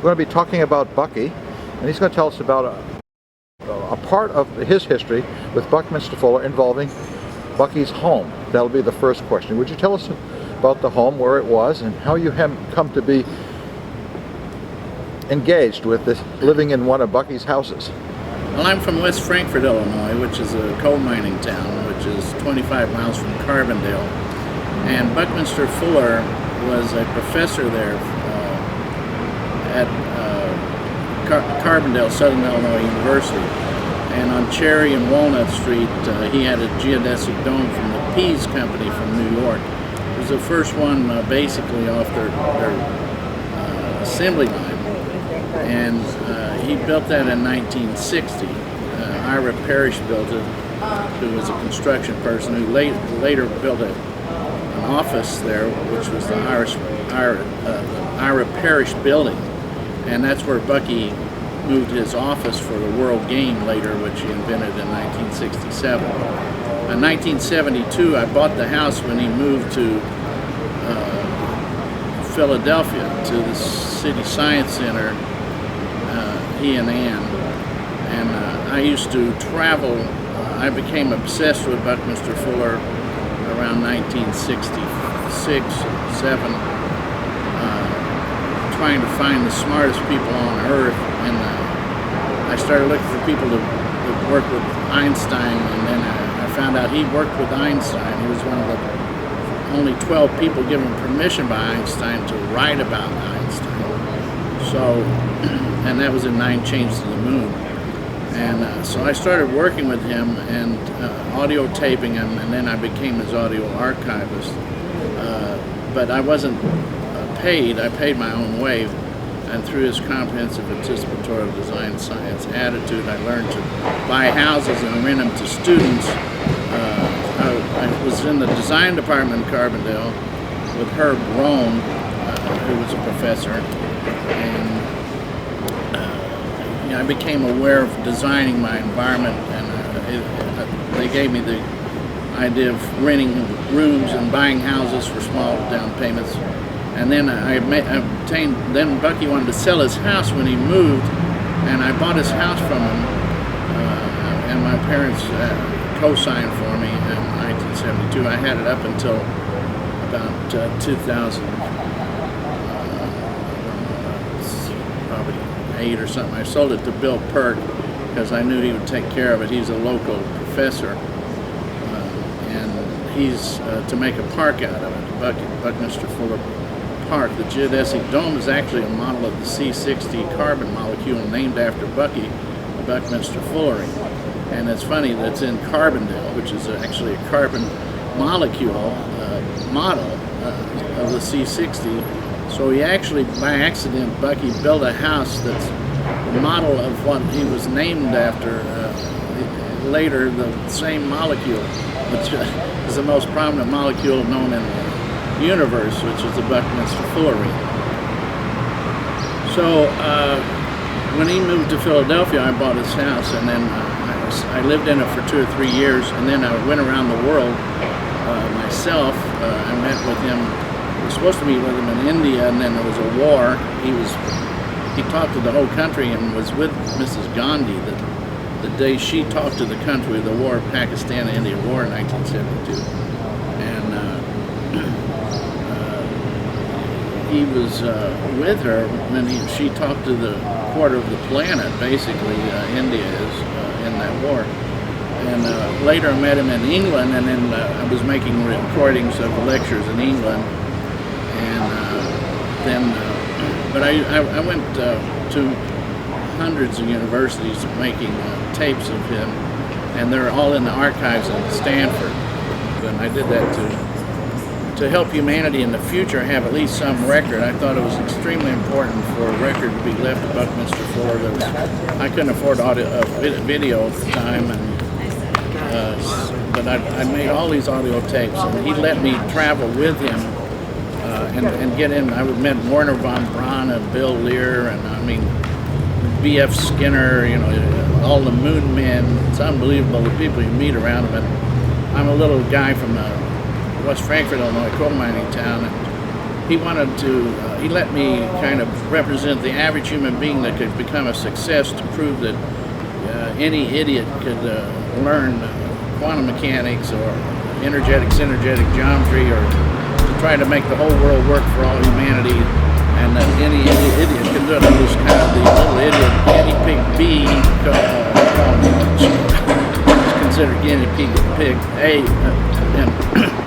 going to be talking about Bucky, and he's going to tell us about a part of his history with Buckminster Fuller involving Bucky's home. That'll be the first question. Would you tell us about the home, where it was, and how you have come to be engaged with this, living in one of Bucky's houses? Well, I'm from West Frankfort, Illinois, which is a coal mining town, which is 25 miles from Carbondale. And Buckminster Fuller was a professor there at Carbondale, Southern Illinois University. And on Cherry and Walnut Street, he had a geodesic dome from the Pease Company from New York. It was the first one basically off their assembly line. And he built that in 1960. Ira Parrish built it, who was a construction person, who later built an office there, which was the Ira Parrish building. And that's where Bucky moved his office for the World Game later, which he invented in 1967. In 1972, I bought the house when he moved to Philadelphia, to the City Science Center, he and Ann. And I used to travel. I became obsessed with Buckminster Fuller around 1966, 7, trying to find the smartest people on earth. And I started looking for people to work with Einstein, and then I found out he worked with Einstein. He was one of the only 12 people given permission by Einstein to write about Einstein. So, and that was in 9 Chains to the Moon. And so I started working with him and audio taping him, and then I became his audio archivist. But I wasn't paid. I paid my own way. And through his comprehensive anticipatory design science attitude, I learned to buy houses and rent them to students. I was in the design department in Carbondale with Herb Rohn, who was a professor, and I became aware of designing my environment, and they gave me the idea of renting rooms and buying houses for small down payments. And then then Bucky wanted to sell his house when he moved, and I bought his house from him, and my parents co-signed for me in 1972. I had it up until about 2000, probably 8 or something. I sold it to Bill Perk because I knew he would take care of it. He's a local professor, and he's to make a park out of it, Buckminster Fuller Park. The geodesic dome is actually a model of the C60 carbon molecule named after Bucky, the Buckminster Fuller. And it's funny that it's in Carbondale, which is actually a carbon molecule model of the C60. So he actually, by accident, Bucky built a house that's a model of what he was named after later, the same molecule, which is the most prominent molecule known in the universe, which is the Buckminster Fuller. So when he moved to Philadelphia, I bought his house, and then I lived in it for 2 or 3 years, and then I went around the world myself. I met with him. I was supposed to meet with him in India, and then there was a war. He talked to the whole country and was with Mrs. Gandhi the day she talked to the country of the war, Pakistan-India War in 1972. And he was with her when she talked to the quarter of the planet, basically, India is in that war. And later I met him in England, and then I was making recordings of the lectures in England. And but I went to hundreds of universities making tapes of him, and they're all in the archives in Stanford. And I did that to help humanity in the future have at least some record. I thought it was extremely important for a record to be left to Buckminster Fuller. I couldn't afford video at the time, and but I made all these audio tapes, and he let me travel with him and get in. I met Werner von Braun and Bill Lear, and I mean B.F. Skinner, you know, all the moon men. It's unbelievable the people you meet around him. And I'm a little guy from West Frankfort, Illinois, coal mining town, and he wanted to, he let me kind of represent the average human being that could become a success to prove that any idiot could learn quantum mechanics or energetic, synergetic geometry, or to try to make the whole world work for all humanity, and that any idiot could do it. I was kind of the little idiot guinea pig B, considered guinea pig A, and